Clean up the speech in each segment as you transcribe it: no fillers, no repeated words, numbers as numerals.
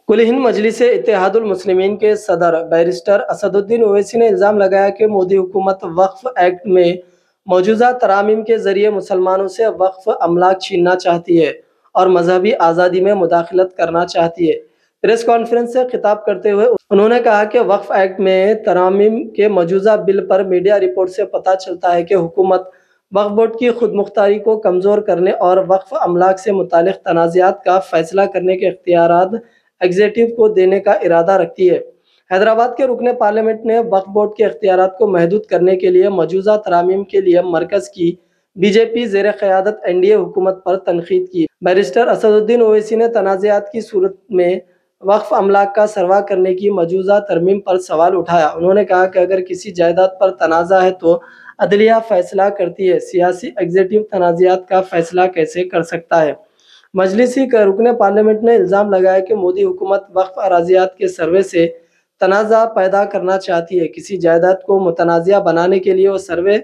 कुल हिंद मजलिस इत्तेहादुल मुस्लिमीन के सदर बैरिस्टर असदुद्दीन ओवैसी ने इल्ज़ाम लगाया कि मोदी हुकूमत वक्फ एक्ट में मौजूदा तरामीम के जरिए मुसलमानों से वक्फ अमलाक छीनना चाहती है और मजहबी आज़ादी में मुदाखलत करना चाहती है। प्रेस कॉन्फ्रेंस से खिताब करते हुए उन्होंने कहा कि वक्फ एक्ट में तरामीम के मौजूदा बिल पर मीडिया रिपोर्ट से पता चलता है कि हुकूमत वक्फ बोर्ड की खुद मुख्तारी को कमज़ोर करने और वक्फ अमलाक से मुतालिक तनाज़ात का फैसला करने के इख्तियारात एग्जीक्यूटिव को देने का इरादा रखती है। हैदराबाद के रुकने पार्लियामेंट ने वक्फ बोर्ड के इख्तियारात को महदूद करने के लिए मौजूदा तरामीम के लिए मरकज़ की बीजेपी ज़ेर क़यादत एनडीए हुकूमत पर तनकीद की। बैरिस्टर असदुद्दीन ओवैसी ने तनाज़ात की सूरत में वक्फ अमलाक का सरवा करने की मौजूदा तरमीम पर सवाल उठाया। उन्होंने कहा कि अगर किसी जायदाद पर तनाज़ा है तो अदलिया फैसला करती है, सियासी एग्जीक्यूटिव तनाज़ात का फैसला कैसे कर सकता है। मजलिसी का रुकने पार्लियामेंट ने इल्ज़ाम लगाया कि मोदी हुकूमत वक्फ अराज़ियात के सर्वे से तनाज़ा पैदा करना चाहती है। किसी जायदाद को मुतनाज़िया बनाने के लिए वो सर्वे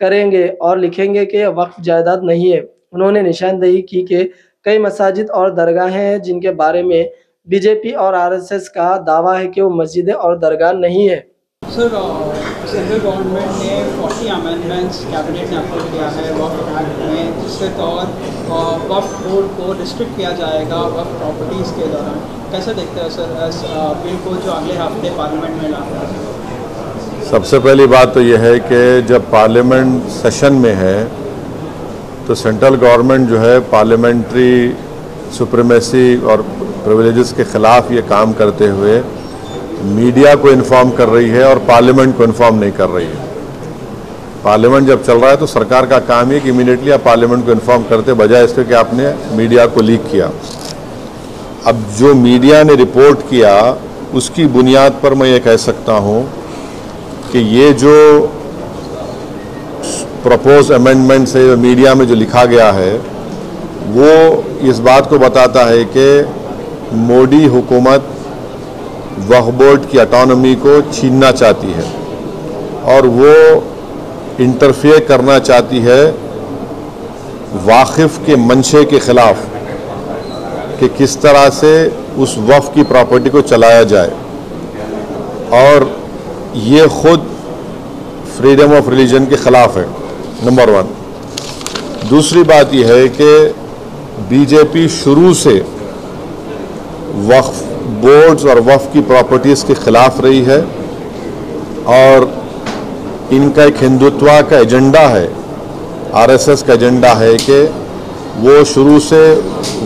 करेंगे और लिखेंगे कि वक्फ जायदाद नहीं है। उन्होंने निशानदेही की कि कई मसाजिद और दरगाहें हैं जिनके बारे में बीजेपी और आरएसएस का दावा है कि वो मस्जिदें और दरगाह नहीं है। सर, सेंट्रल गवर्नमेंट ने 40 अमेंडमेंट्स कैबिनेट ने अप्रूव किया है वक्फ एक्ट में, जिसके तौर वक्फ बोर्ड को रिस्ट्रिक्ट किया जाएगा वक्फ प्रॉपर्टीज़ के दौरान। कैसे देखते हैं सर इस बिल को जो अगले हफ्ते पार्लियामेंट में लाना है? सबसे पहली बात तो यह है कि जब पार्लियामेंट सेशन में है तो सेंट्रल गवर्नमेंट जो है पार्लियामेंट्री सुप्रीमेसी और प्रिविलेजेस के ख़िलाफ़ ये काम करते हुए मीडिया को इन्फॉर्म कर रही है और पार्लियामेंट को इन्फॉर्म नहीं कर रही है। पार्लियामेंट जब चल रहा है तो सरकार का काम है कि इमीडिएटली आप पार्लियामेंट को इन्फॉर्म करते, बजाय इसके कि आपने मीडिया को लीक किया। अब जो मीडिया ने रिपोर्ट किया उसकी बुनियाद पर मैं ये कह सकता हूँ कि ये जो प्रपोज अमेंडमेंट से मीडिया में जो लिखा गया है वो इस बात को बताता है कि मोदी हुकूमत वक्फ बोर्ड की ऑटोनॉमी को छीनना चाहती है और वो इंटरफेयर करना चाहती है वाकिफ़ के मंशे के ख़िलाफ़ कि किस तरह से उस वक्फ की प्रॉपर्टी को चलाया जाए, और ये ख़ुद फ्रीडम ऑफ रिलीजन के ख़िलाफ़ है, नंबर 1। दूसरी बात यह है कि बीजेपी शुरू से वक्फ बोर्ड्स और वक्फ की प्रॉपर्टीज़ के ख़िलाफ़ रही है और इनका एक हिंदुत्व का एजेंडा है, आरएसएस का एजेंडा है कि वो शुरू से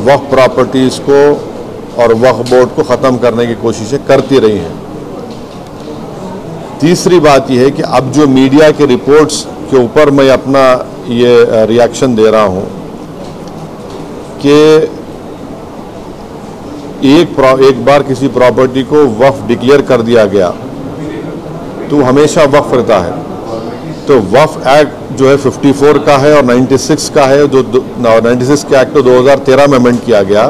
वक्फ प्रॉपर्टीज़ को और वक्फ बोर्ड को ख़त्म करने की कोशिशें करती रही हैं। तीसरी बात यह है कि अब जो मीडिया के रिपोर्ट्स के ऊपर मैं अपना ये रिएक्शन दे रहा हूँ कि एक बार किसी प्रॉपर्टी को वक्फ डिक्लेयर कर दिया गया तो हमेशा वक्फ रहता है। तो वक्फ एक्ट जो है 54 का है और 96 का है, जो 96 के एक्ट को 2013 में अमेंड किया गया।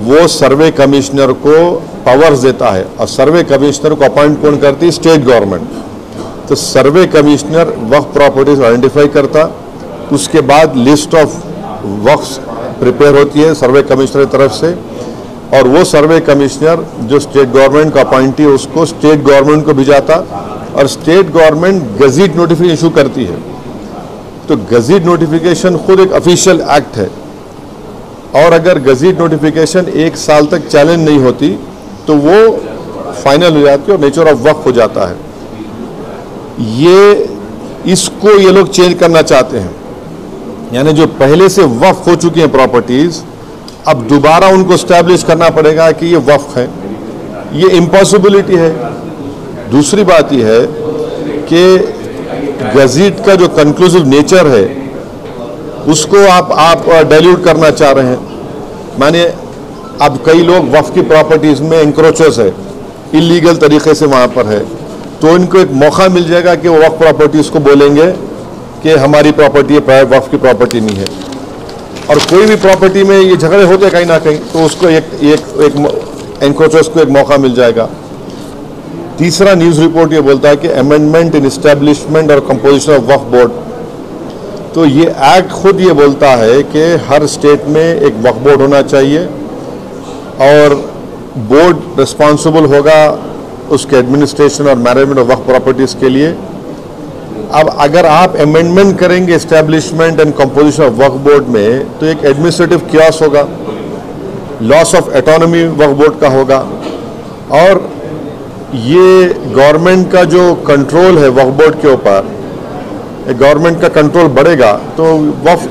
वो सर्वे कमिश्नर को पावर्स देता है और सर्वे कमिश्नर को अपॉइंट कौन करती है? State government. तो सर्वे कमिश्नर वक्फ प्रॉपर्टीज आइडेंटिफाई करता, उसके बाद लिस्ट ऑफ वक्फ प्रिपेयर होती है सर्वे कमिश्नर की तरफ से, और वो सर्वे कमिश्नर जो स्टेट गवर्नमेंट का अपॉइंटी है उसको स्टेट गवर्नमेंट को भिजाता और स्टेट गवर्नमेंट गज़ीट नोटिफिकेशन इशू करती है। तो गज़ीट नोटिफिकेशन खुद एक ऑफिशियल एक्ट है और अगर गज़ीट नोटिफिकेशन 1 साल तक चैलेंज नहीं होती तो वो फाइनल हो जाती है और नेचर ऑफ वक्फ हो जाता है। इसको ये लोग चेंज करना चाहते हैं, यानी जो पहले से वक्फ हो चुकी हैं प्रॉपर्टीज़ अब दोबारा उनको स्टैब्लिश करना पड़ेगा कि ये वक्फ है। ये इम्पॉसिबिलिटी है। दूसरी बात यह है कि गज़ीट का जो कंक्लूसिव नेचर है उसको आप डाइल्यूट करना चाह रहे हैं। माने अब कई लोग वक्फ की प्रॉपर्टीज़ में इंक्रोचर्स है, इलीगल तरीके से वहाँ पर है, तो इनको एक मौका मिल जाएगा कि वो वक्फ प्रॉपर्टीज़ को बोलेंगे कि हमारी प्रॉपर्टी है, वक्फ की प्रॉपर्टी नहीं है। और कोई भी प्रॉपर्टी में ये झगड़े होते कहीं ना कहीं, तो उसको एक एनक्रोचर्स को एक मौका मिल जाएगा। तीसरा न्यूज़ रिपोर्ट ये बोलता है कि अमेंडमेंट इन इस्टेब्लिशमेंट और कंपोजिशन ऑफ वक्फ बोर्ड, तो ये एक्ट खुद ये बोलता है कि हर स्टेट में एक वक्फ बोर्ड होना चाहिए और बोर्ड रिस्पॉन्सिबल होगा उसके एडमिनिस्ट्रेशन और मैनेजमेंट ऑफ वक्फ प्रॉपर्टीज़ के लिए। अब अगर आप अमेंडमेंट करेंगे एस्टेब्लिशमेंट एंड कंपोजिशन ऑफ वक्फ बोर्ड में, तो एक एडमिनिस्ट्रेटिव कियास होगा, loss of autonomy Waqf board का होगा, और ये गवर्नमेंट का जो कंट्रोल है वक्फ बोर्ड के ऊपर, गवर्नमेंट का कंट्रोल बढ़ेगा तो वक्फ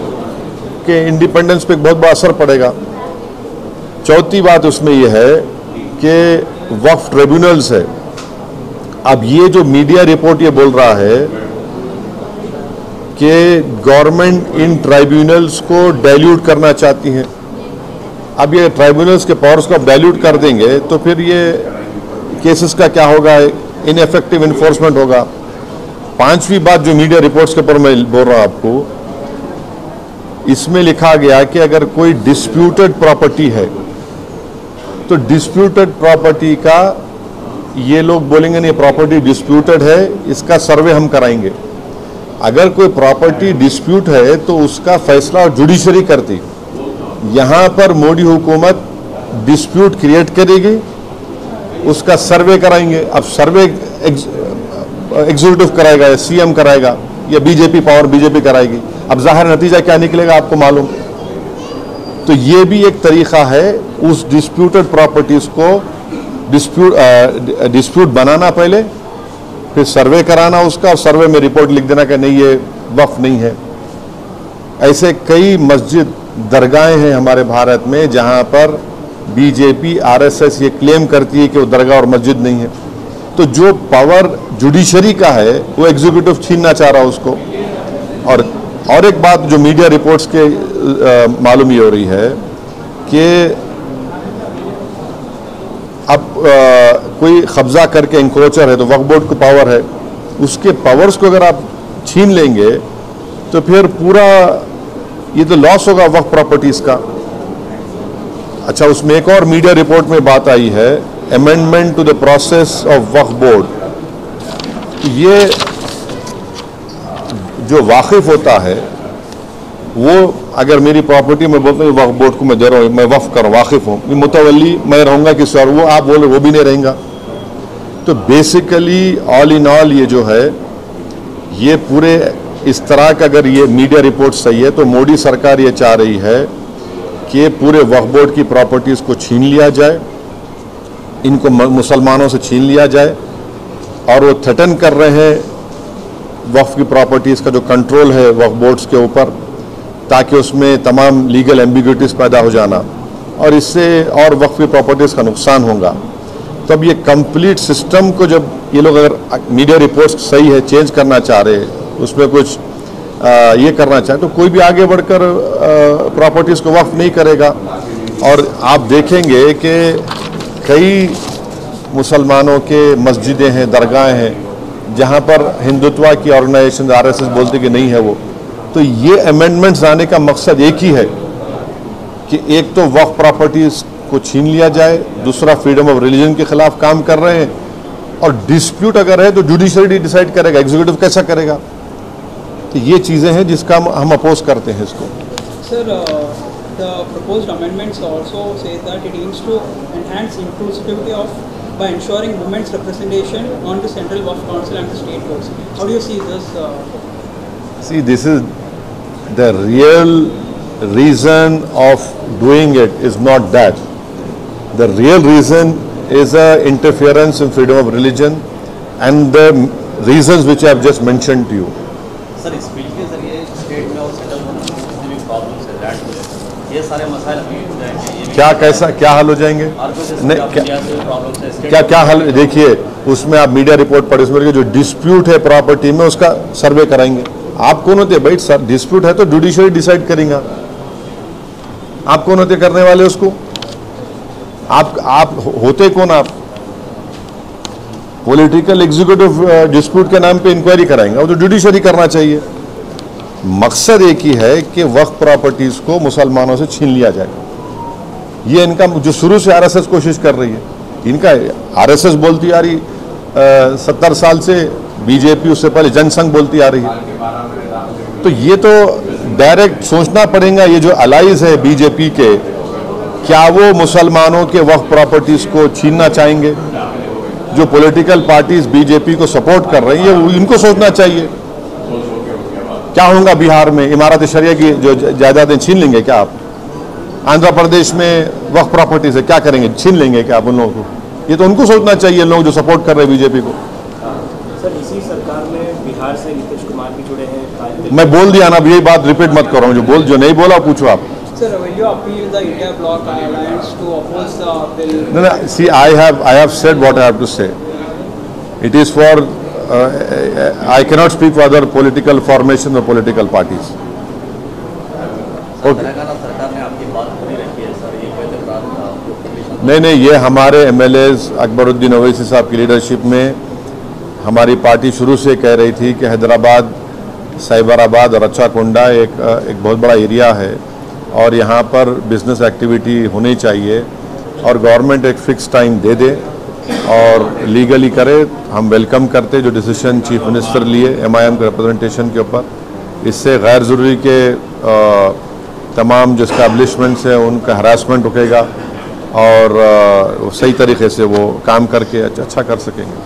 के इंडिपेंडेंस पे बहुत बड़ा असर पड़ेगा। चौथी बात उसमें यह है कि वक्फ ट्रिब्यूनल्स है। अब ये जो मीडिया रिपोर्ट ये बोल रहा है कि गवर्नमेंट इन ट्राइब्यूनल्स को डाइल्यूट करना चाहती है। अब ये ट्राइब्यूनल्स के पावर्स को आप डाइल्यूट कर देंगे तो फिर ये केसेस का क्या होगा, इनएफेक्टिव इन्फोर्समेंट होगा। पांचवी बात जो मीडिया रिपोर्ट्स के ऊपर मैं बोल रहा हूं आपको, इसमें लिखा गया कि अगर कोई डिस्प्यूटेड प्रॉपर्टी है तो डिस्प्यूटेड प्रॉपर्टी का ये लोग बोलेंगे नहीं प्रॉपर्टी डिस्प्यूटेड है, इसका सर्वे हम कराएंगे। अगर कोई प्रॉपर्टी डिस्प्यूट है तो उसका फैसला जुडिशरी करती। यहां पर मोदी हुकूमत डिस्प्यूट क्रिएट करेगी, उसका सर्वे कराएंगे। अब सर्वे एग्जीक्यूटिव कराएगा या सीएम कराएगा या बीजेपी पावर बीजेपी कराएगी। अब जाहिर नतीजा क्या निकलेगा आपको मालूम। तो ये भी एक तरीका है उस डिस्प्यूटेड प्रॉपर्टीज को डिस्प्यूट बनाना, पहले फिर सर्वे कराना उसका, और सर्वे में रिपोर्ट लिख देना कि नहीं ये वक्फ नहीं है। ऐसे कई मस्जिद दरगाहें हैं हमारे भारत में जहां पर बीजेपी आरएसएस ये क्लेम करती है कि वो दरगाह और मस्जिद नहीं है। तो जो पावर जुडिशरी का है वो एग्जीक्यूटिव छीनना चाह रहा है उसको। और एक बात जो मीडिया रिपोर्ट्स के मालूम ये हो रही है कि अब कोई कब्जा करके इंक्रोचर है तो वक्फ बोर्ड को पावर है, उसके पावर्स को अगर आप छीन लेंगे तो फिर पूरा ये तो लॉस होगा वक्फ प्रॉपर्टीज का। अच्छा, उसमें एक और मीडिया रिपोर्ट में बात आई है, amendment to the process of वक्फ बोर्ड। ये जो वाकिफ होता है वो अगर मेरी प्रॉपर्टी में बोलते हैं वक्फ बोर्ड को मैं दे रहा हूँ, मैं वक्फ कर वाकिफ हूँ, मैं मुतवल्ली मैं रहूँगा किसी और, वो आप बोले वो भी नहीं रहेगा। तो बेसिकली ऑल इन ऑल ये जो है ये पूरे इस तरह का, अगर ये मीडिया रिपोर्ट सही है तो मोदी सरकार ये चाह रही है कि पूरे वक्फ बोर्ड की प्रॉपर्टीज़ को छीन लिया जाए, इनको मुसलमानों से छीन लिया जाए, और वो थ्रेटन कर रहे हैं वक्फ की प्रॉपर्टीज़ का जो कंट्रोल है वक्फ बोर्ड्स के ऊपर, ताकि उसमें तमाम लीगल एम्बिग्यूटीज पैदा हो जाना और इससे और वक्फ की प्रॉपर्टीज़ का नुकसान होगा। तब ये कंप्लीट सिस्टम को जब ये लोग अगर मीडिया रिपोर्ट्स सही है चेंज करना चाह रहे हैं, उसमें कुछ ये करना चाहे तो कोई भी आगे बढ़कर प्रॉपर्टीज़ को वक्फ नहीं करेगा। और आप देखेंगे कि कई मुसलमानों के मस्जिदें हैं, दरगाहें हैं जहां पर हिंदुत्व की ऑर्गेनाइजेशन आरएसएस बोलते कि नहीं है वो। तो ये अमेंडमेंट्स आने का मकसद एक ही है कि एक तो वक्फ प्रॉपर्टीज़ को छीन लिया जाए, दूसरा फ्रीडम ऑफ रिलीजन के खिलाफ काम कर रहे हैं, और डिस्प्यूट अगर है तो जुडिशरी डिसाइड करेगा, एग्जीक्यूटिव कैसा करेगा। तो ये चीज़ें हैं जिसका हम अपोज करते हैं इसको। Sir, the proposed amendments also say that it aims to enhance inclusivity of by ensuring women's representation on the Central Waqf Council and the state boards. How do you see this? See, this is the real reason of doing it is not that. The real reason is interference in freedom of religion and the reasons which I have just mentioned to you. Sir, इस bill के जरिए state में और central में जितने भी problems है land में, ये सारे मसाइल हल हो जाएंगे। क्या कैसा क्या हल हो जाएंगे? क्या क्या हल? देखिए, उसमें आप मीडिया रिपोर्ट पढ़े, उसमें जो डिस्प्यूट है प्रॉपर्टी में उसका सर्वे कराएंगे। आप कौन होते भाई? सर, डिस्प्यूट है तो जुडिशरी डिसाइड करेंगे। आप कौन होते करने वाले उसको? आप होते कौन? आप पॉलिटिकल एग्जीक्यूटिव डिस्प्यूट के नाम पे इंक्वायरी कराएंगे, वो तो जुडिशरी करना चाहिए। मकसद एक ही है कि वक्फ प्रॉपर्टीज को मुसलमानों से छीन लिया जाए। ये इनका जो शुरू से आरएसएस कोशिश कर रही है, इनका आरएसएस बोलती आ रही 70 साल से, बीजेपी उससे पहले जनसंघ बोलती आ रही है। तो ये तो डायरेक्ट सोचना पड़ेगा, ये जो अलाइज है बीजेपी के, क्या वो मुसलमानों के वक्फ प्रॉपर्टीज़ को छीनना चाहेंगे? जो पॉलिटिकल पार्टीज बीजेपी को सपोर्ट कर रही है इनको सोचना चाहिए। क्या होगा बिहार में? इमारत शरिया की जो जायदादें छीन लेंगे क्या आप? आंध्र प्रदेश में वक्फ प्रॉपर्टीज है, क्या करेंगे? छीन लेंगे क्या आप उन लोगों को? ये तो उनको सोचना चाहिए, लोग जो सपोर्ट कर रहे हैं बीजेपी को। सर, इसी सरकार में बिहार से नीतीश कुमार भी जुड़े हैं। मैं बोल दिया ना, अब यही बात रिपीट मत करो, जो नहीं बोला पूछो आप। Sir, will you appeal the India Bloc Alliance to oppose the bill? No, see, I have said what I have to say. It is for I cannot speak for other political formations or political parties. Telangana सरकार ने आपकी बात पूरी रखी है sir, ये कोई नहीं, ये हमारे एमएलएज अकबरुद्दीन ओवैसी साहब की लीडरशिप में हमारी पार्टी शुरू से कह रही थी कि हैदराबाद, साइबराबाद और रच्चाकोंडा एक बहुत बड़ा एरिया है और यहाँ पर बिजनेस एक्टिविटी होनी चाहिए और गवर्नमेंट एक फिक्स टाइम दे दे और लीगली करे। हम वेलकम करते जो डिसीजन चीफ मिनिस्टर लिए एमआईएम के रिप्रेजेंटेशन के ऊपर। इससे गैर ज़रूरी के तमाम जो इस्टेब्लिशमेंट्स हैं उनका हरासमेंट रुकेगा और सही तरीके से वो काम करके अच्छा कर सकेंगे।